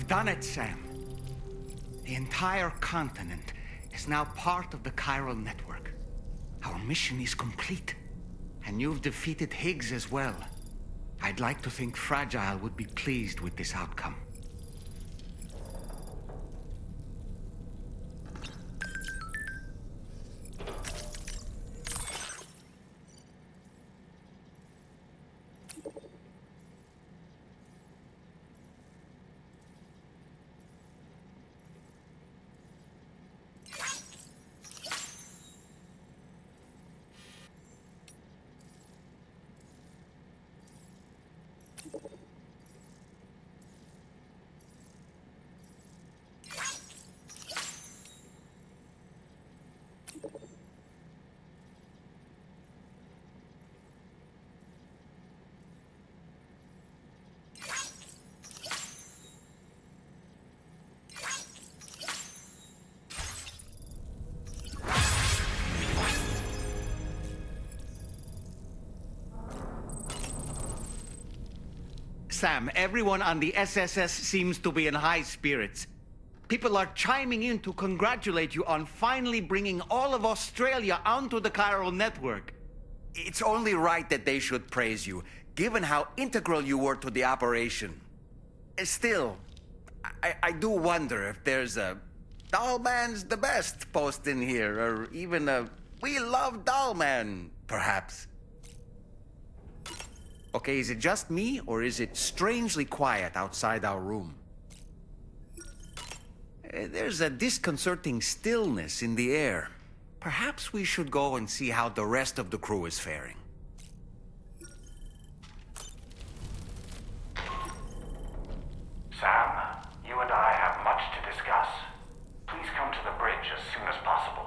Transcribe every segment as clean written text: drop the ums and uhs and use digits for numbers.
You've done it, Sam. The entire continent is now part of the chiral network. Our mission is complete. And you've defeated Higgs as well. I'd like to think Fragile would be pleased with this outcome. Sam, everyone on the SSS seems to be in high spirits. People are chiming in to congratulate you on finally bringing all of Australia onto the chiral network. It's only right that they should praise you, given how integral you were to the operation. Still, I do wonder if there's a Dollman's the best post in here, or even a We Love Dollman, perhaps. Okay, is it just me, or is it strangely quiet outside our room? There's a disconcerting stillness in the air. Perhaps we should go and see how the rest of the crew is faring. Sam, you and I have much to discuss. Please come to the bridge as soon as possible.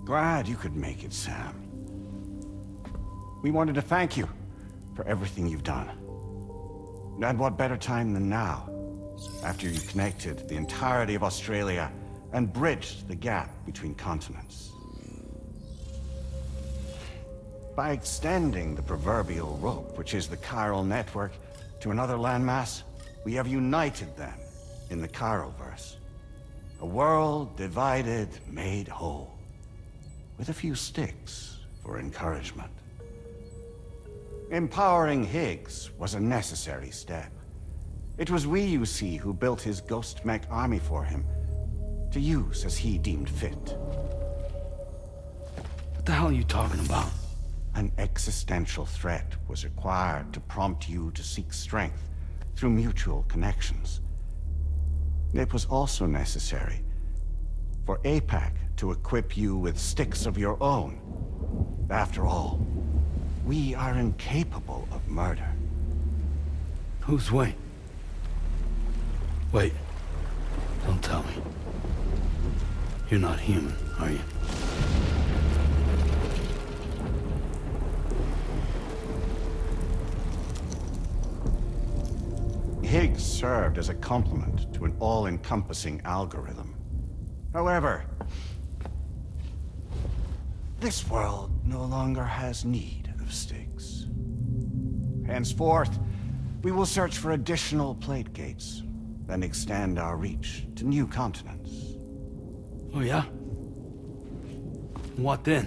Glad you could make it, Sam. We wanted to thank you for everything you've done. And what better time than now, after you connected the entirety of Australia and bridged the gap between continents. By extending the proverbial rope, which is the chiral network, to another landmass, we have united them in the Chiroverse. A world divided, made whole. With a few sticks for encouragement. Empowering Higgs was a necessary step. It was we, you see, who built his ghost mech army for him, to use as he deemed fit. What the hell are you talking about? An existential threat was required to prompt you to seek strength through mutual connections. It was also necessary for APAC to equip you with sticks of your own. After all, we are incapable of murder. Who's we? Wait. Don't tell me. You're not human, are you? Higgs served as a complement to an all-encompassing algorithm. However, This world no longer has need of Styx. Henceforth, we will search for additional plate gates, then extend our reach to new continents. Oh yeah? What then?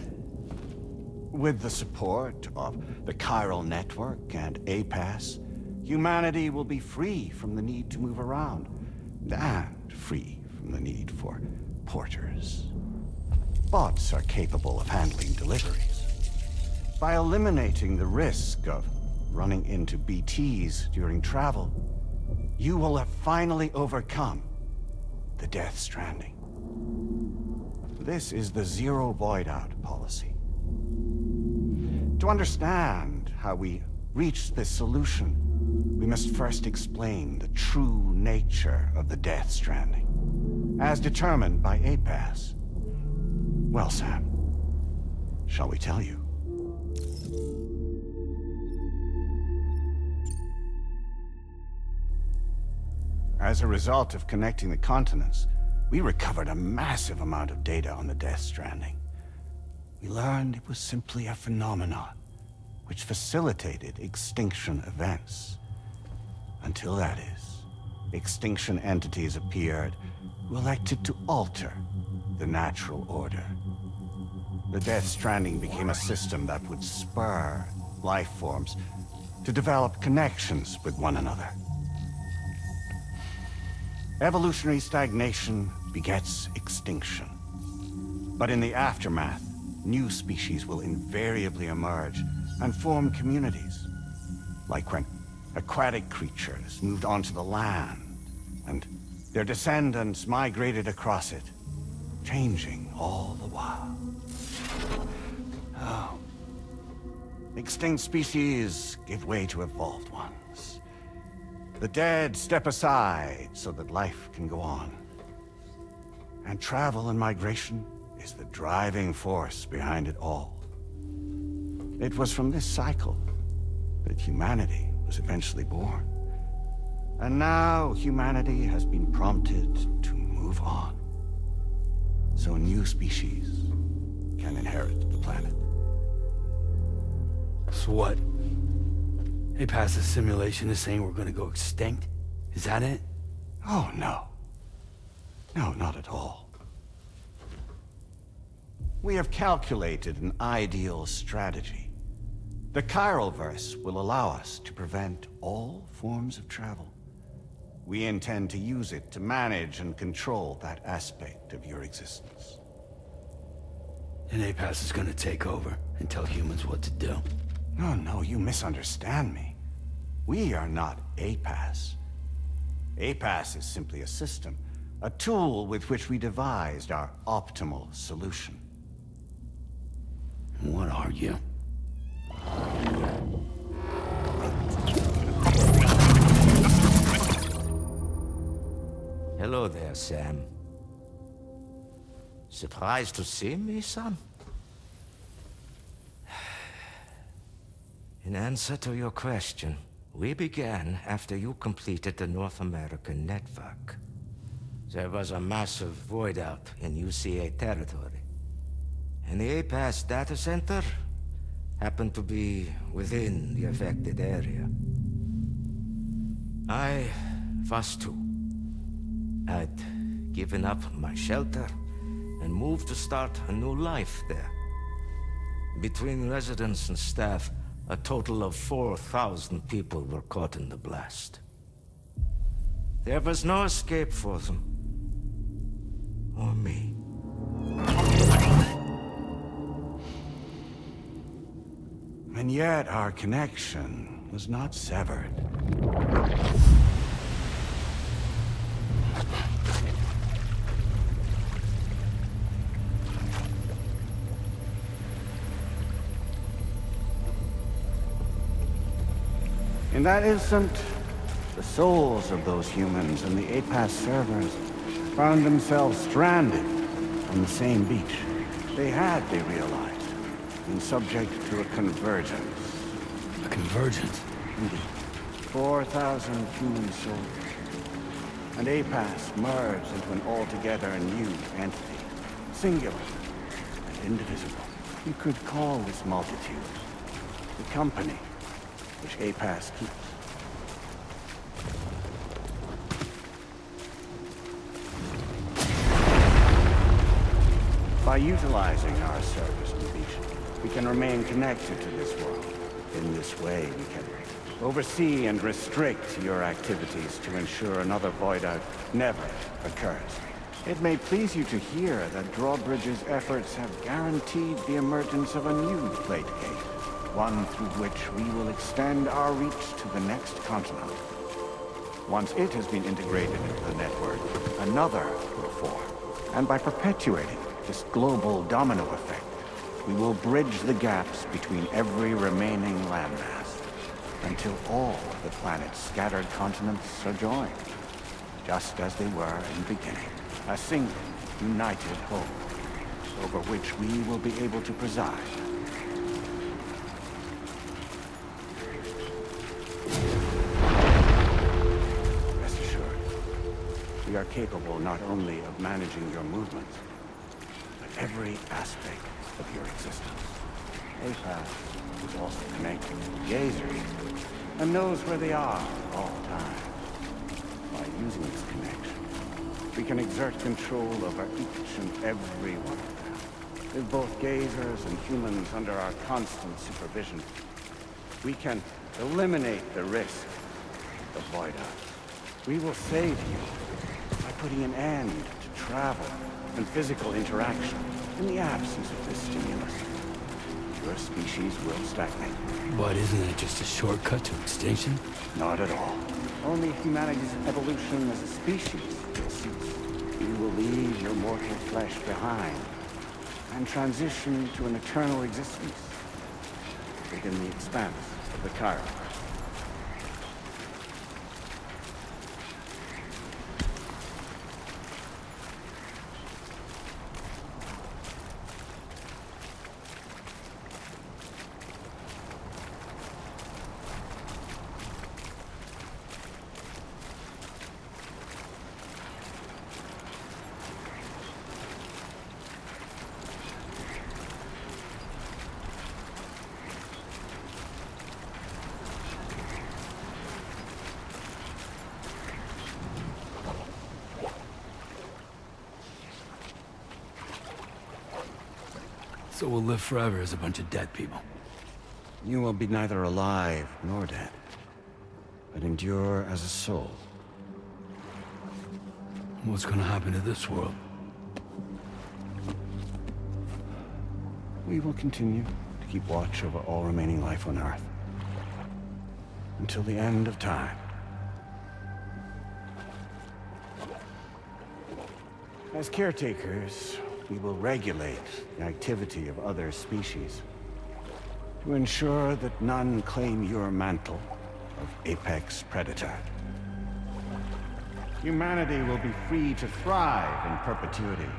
With the support of the chiral network and APAS, humanity will be free from the need to move around, and free from the need for porters. Bots are capable of handling deliveries. By eliminating the risk of running into BTs during travel, you will have finally overcome the Death Stranding. This is the Zero Void Out policy. To understand how we reached this solution, we must first explain the true nature of the Death Stranding, as determined by APAS. Well, Sam, shall we tell you? As a result of connecting the continents, we recovered a massive amount of data on the Death Stranding. We learned it was simply a phenomenon which facilitated extinction events. Until that is, extinction entities appeared who elected to alter the natural order. The Death Stranding became a system that would spur life forms to develop connections with one another. Evolutionary stagnation begets extinction. But in the aftermath, new species will invariably emerge and form communities. Like when aquatic creatures moved onto the land, and their descendants migrated across it, changing all the while. Oh. Extinct species give way to evolved ones. The dead step aside so that life can go on. And travel and migration is the driving force behind it all. It was from this cycle that humanity was eventually born. And now humanity has been prompted to move on, so new species can inherit the planet. So what? They passed the simulation is saying we're gonna go extinct? Is that it? Oh, no. No, not at all. We have calculated an ideal strategy. The chiral verse will allow us to prevent all forms of travel. We intend to use it to manage and control that aspect of your existence. And APAS is gonna take over and tell humans what to do. No, no, you misunderstand me. We are not APAS. APAS is simply a system, a tool with which we devised our optimal solution. What are you? Hello there, Sam. Surprised to see me, son? In answer to your question, we began after you completed the North American network. There was a massive void out in UCA territory, and the APAS data center happened to be within the affected area. I was too. I'd given up my shelter and moved to start a new life there. Between residents and staff, a total of 4,000 people were caught in the blast. There was no escape for them. Or me. And yet our connection was not severed. In that instant, the souls of those humans and the APAS servers found themselves stranded on the same beach. They realized, been subject to a convergence. A convergence? Indeed. 4,000 human souls. And APAS merged into an altogether new entity, singular and indivisible. You could call this multitude the company which APAS keeps. By utilizing our service division, we can remain connected to this world. In this way, we can oversee and restrict your activities to ensure another void out never occurs. It may please you to hear that Drawbridge's efforts have guaranteed the emergence of a new plate gate, one through which we will extend our reach to the next continent. Once it has been integrated into the network, another will form. And by perpetuating this global domino effect, we will bridge the gaps between every remaining landmass until all of the planet's scattered continents are joined, just as they were in the beginning. A single, united whole, over which we will be able to preside. Rest assured, we are capable not only of managing your movements, but every aspect of your existence. APAS is also connected to the Gazers, and knows where they are at all times. By using this connection, we can exert control over each and every one of them. With both Gazers and humans under our constant supervision, we can eliminate the risk of void outs. We will save you by putting an end to travel and physical interaction in the absence of this stimulus. Your species will stagnate. But isn't it just a shortcut to extinction? Not at all. Only humanity's evolution as a species will cease. You will leave your mortal flesh behind and transition to an eternal existence within the expanse of the Chiron. So we'll live forever as a bunch of dead people. You will be neither alive nor dead, but endure as a soul. What's gonna happen to this world? We will continue to keep watch over all remaining life on Earth until the end of time. As caretakers, we will regulate the activity of other species to ensure that none claim your mantle of apex predator. Humanity will be free to thrive in perpetuity,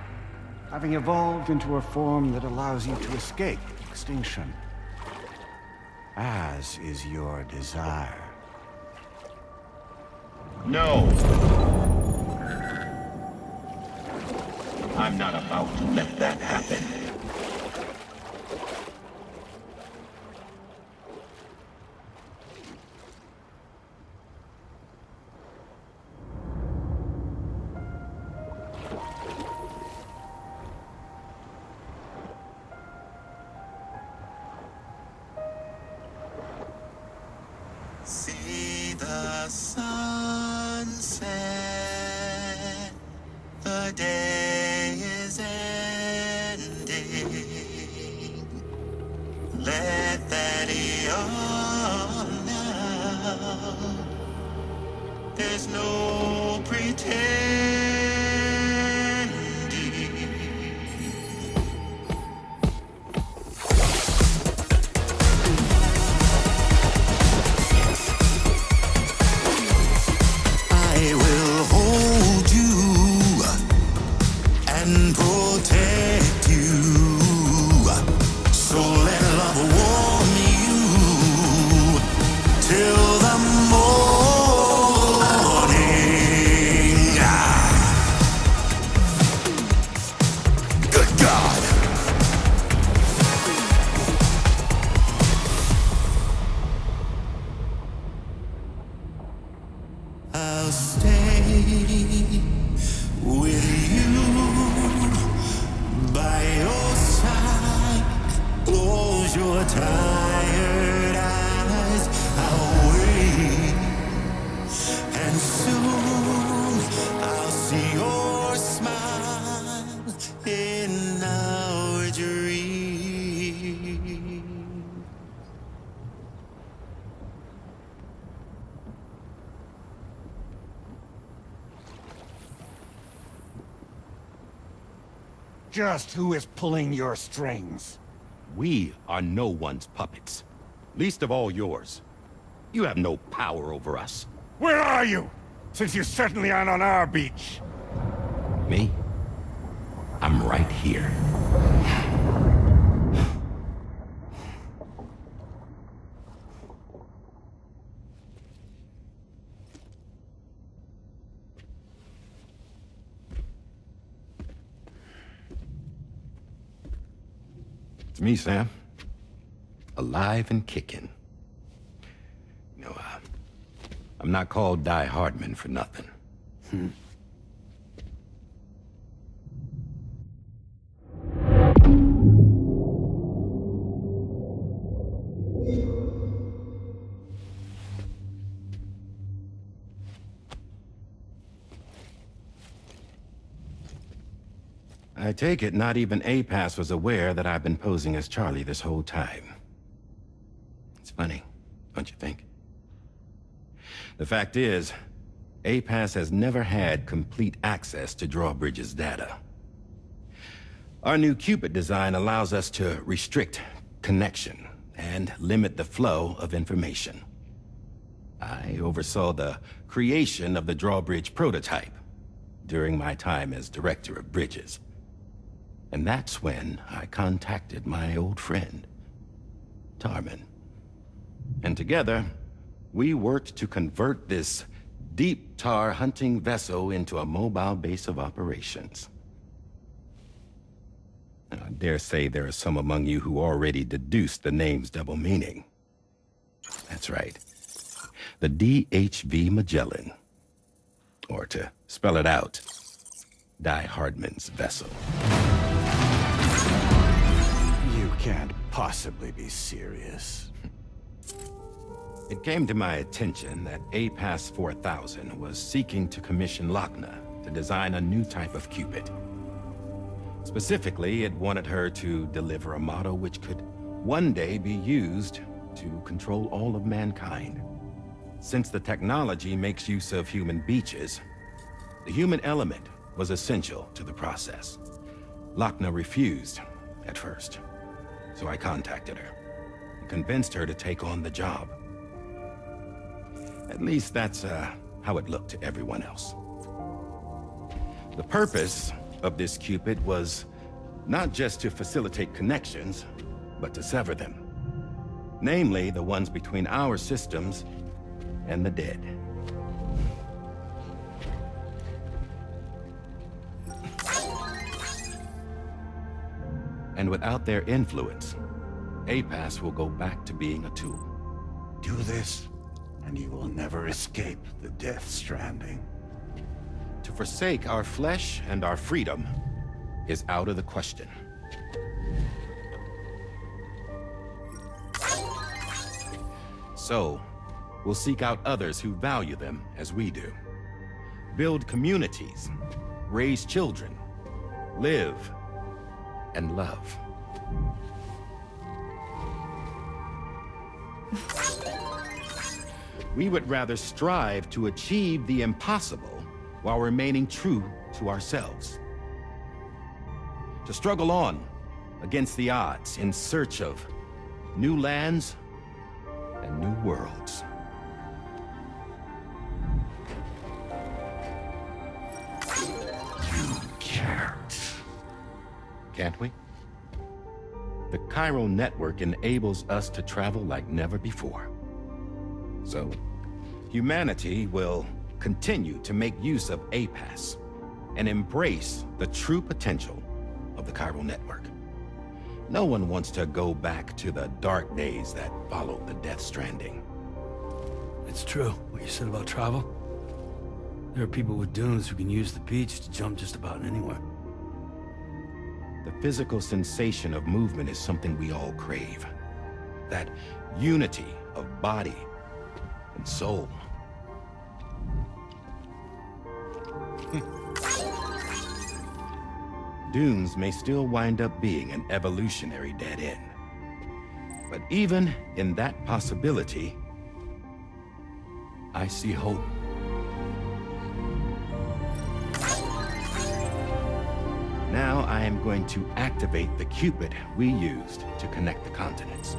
having evolved into a form that allows you to escape extinction, as is your desire. No! I'm not about to let that happen. See the sunset, the day is ending. Let that yawn now. There's no pretending. I will hold you Just who is pulling your strings? We are no one's puppets. Least of all yours. You have no power over us. Where are you? Since you certainly aren't on our beach. Me? I'm right here. It's me, Sam. Alive and kicking. No, I'm not called Die Hardman for nothing. I take it not even APAS was aware that I've been posing as Charlie this whole time. It's funny, don't you think? The fact is, APAS has never had complete access to Drawbridge's data. Our new Cupid design allows us to restrict connection and limit the flow of information. I oversaw the creation of the Drawbridge prototype during my time as Director of Bridges. And that's when I contacted my old friend, Tarman. And together, we worked to convert this deep tar hunting vessel into a mobile base of operations. Now, I dare say there are some among you who already deduced the name's double meaning. That's right. The DHV Magellan. Or to spell it out, Die Hardman's vessel. You can't possibly be serious. It came to my attention that APAS 4000 was seeking to commission Lochna to design a new type of Cupid. Specifically, it wanted her to deliver a model which could one day be used to control all of mankind. Since the technology makes use of human beaches, the human element was essential to the process. Lochna refused at first, so I contacted her and convinced her to take on the job. At least that's how it looked to everyone else. The purpose of this Cupid was not just to facilitate connections, but to sever them. Namely, the ones between our systems and the dead. And without their influence, APAS will go back to being a tool. Do this, and you will never escape the death stranding. To forsake our flesh and our freedom is out of the question. So, we'll seek out others who value them as we do. Build communities, raise children, live, and love. We would rather strive to achieve the impossible while remaining true to ourselves. To struggle on against the odds in search of new lands and new worlds. You can't. Can't we? The chiral network enables us to travel like never before. So, humanity will continue to make use of APAS and embrace the true potential of the chiral network. No one wants to go back to the dark days that followed the Death Stranding. It's true, what you said about travel. There are people with dunes who can use the beach to jump just about anywhere. The physical sensation of movement is something we all crave. That unity of body and soul. Dunes may still wind up being an evolutionary dead end. But even in that possibility, I see hope. Now I I am going to activate the Cupid we used to connect the continents.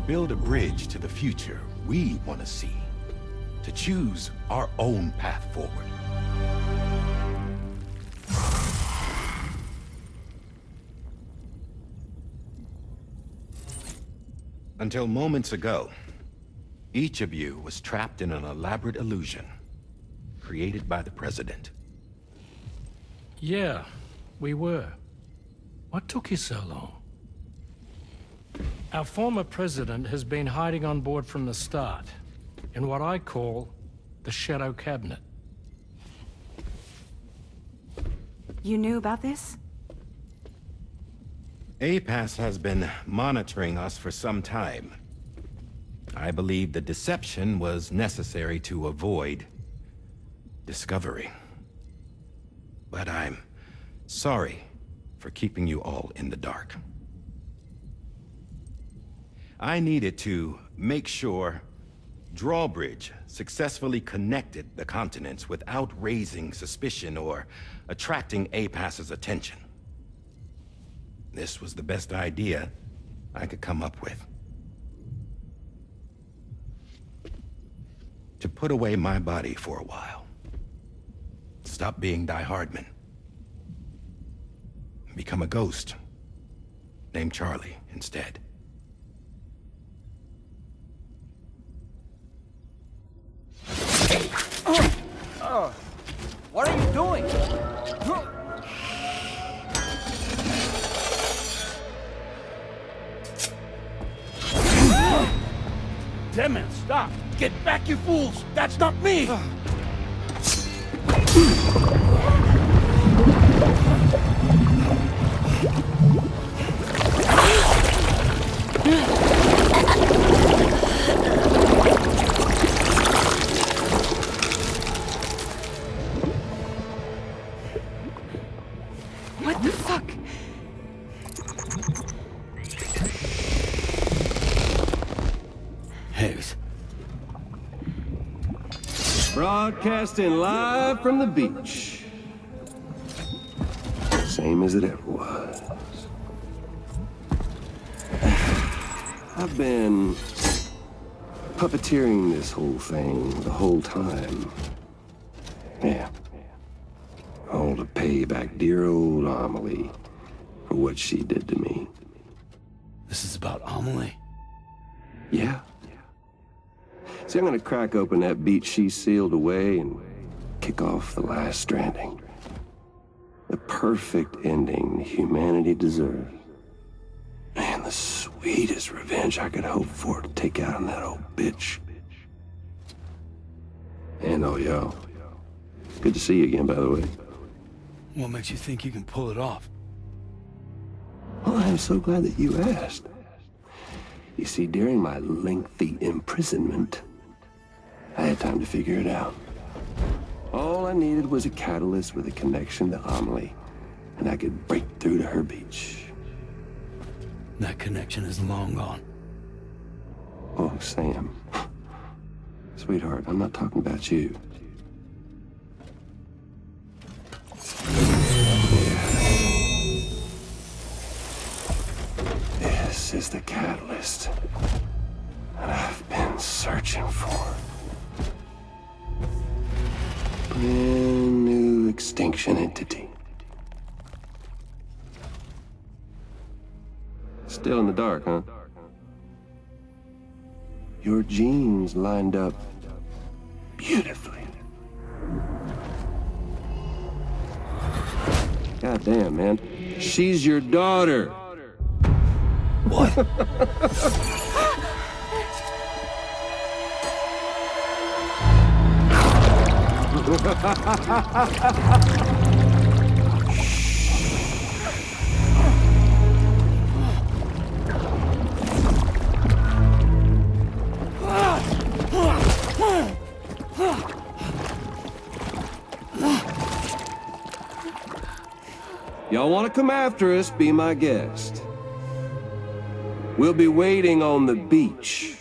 Build a bridge to the future we want to see, to choose our own path forward. Until moments ago, each of you was trapped in an elaborate illusion created by the President. Yeah, we were. What took you so long? Our former president has been hiding on board from the start, in what I call the Shadow Cabinet. You knew about this? APAS has been monitoring us for some time. I believe the deception was necessary to avoid discovery. But I'm sorry for keeping you all in the dark. I needed to make sure Drawbridge successfully connected the continents without raising suspicion or attracting APAS's attention. This was the best idea I could come up with. To put away my body for a while. Stop being Die Hardman. Become a ghost. Named Charlie instead. What are you doing? Damn man, stop! Get back, you fools! That's not me! What the fuck? Higgs. Broadcasting live from the beach. Same as it ever was. I've been puppeteering this whole thing the whole time. Yeah. All to pay back dear old Amelie for what she did to me. This is about Amelie? Yeah. See, I'm gonna crack open that beach she sealed away and kick off the last Stranding. The perfect ending humanity deserves. Man, the sweetest revenge I could hope for to take out on that old bitch. And oh, yo. Good to see you again, by the way. What makes you think you can pull it off? Well, I'm so glad that you asked. You see, during my lengthy imprisonment, I had time to figure it out. All I needed was a catalyst with a connection to Amelie, and I could break through to her beach. That connection is long gone. Oh, Sam. Sweetheart, I'm not talking about you. This is the catalyst that I've been searching for. Brand new extinction entity. Still in the dark, huh? Your genes lined up beautifully. Goddamn, man. She's your daughter. What? y'all want to come after us, be my guest. We'll be waiting on the beach.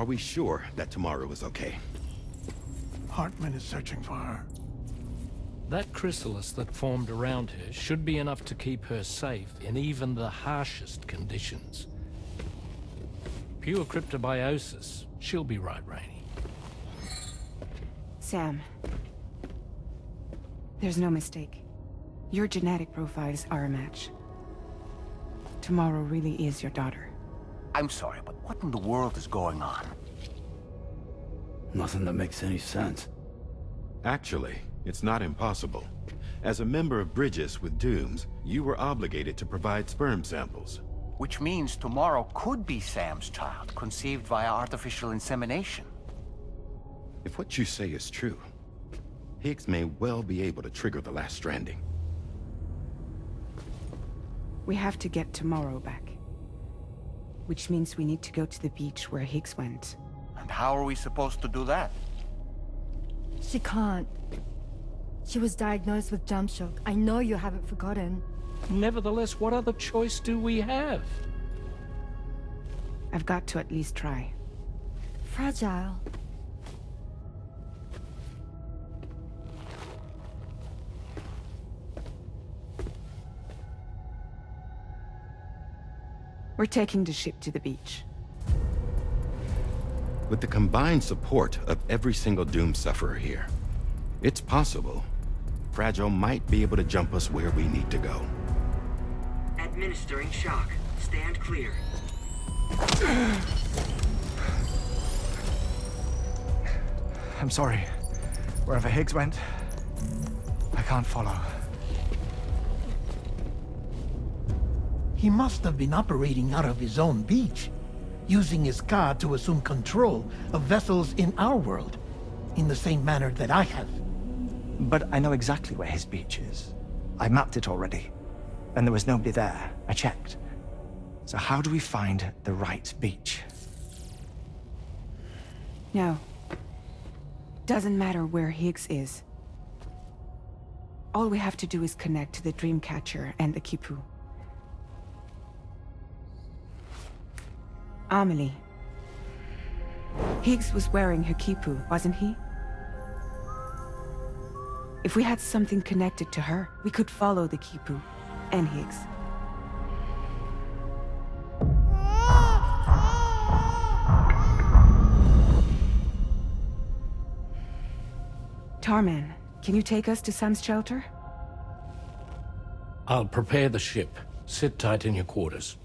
Are we sure that tomorrow is okay? Hartman is searching for her. That chrysalis that formed around her should be enough to keep her safe in even the harshest conditions. Pure cryptobiosis. She'll be right, Rainey. Sam. There's no mistake. Your genetic profiles are a match. Tomorrow really is your daughter. I'm sorry, but what in the world is going on? Nothing that makes any sense. Actually, it's not impossible. As a member of Bridges with Dooms, you were obligated to provide sperm samples. Which means tomorrow could be Sam's child, conceived via artificial insemination. If what you say is true, Higgs may well be able to trigger the last stranding. We have to get Tomorrow back. Which means we need to go to the beach where Higgs went. And how are we supposed to do that? She can't. She was diagnosed with jump shock. I know you haven't forgotten. Nevertheless, what other choice do we have? I've got to at least try. Fragile. We're taking the ship to the beach. With the combined support of every single Doom sufferer here, it's possible Fragile might be able to jump us where we need to go. Administering shock. Stand clear. I'm sorry. Wherever Higgs went, I can't follow. He must have been operating out of his own beach, using his car to assume control of vessels in our world, in the same manner that I have. But I know exactly where his beach is. I mapped it already, and there was nobody there. I checked. So how do we find the right beach? No. Doesn't matter where Higgs is. All we have to do is connect to the Dreamcatcher and the Kipu. Amelie. Higgs was wearing her Kipu, wasn't he? If we had something connected to her, we could follow the Kipu and Higgs. Tarman, can you take us to Sam's shelter? I'll prepare the ship. Sit tight in your quarters.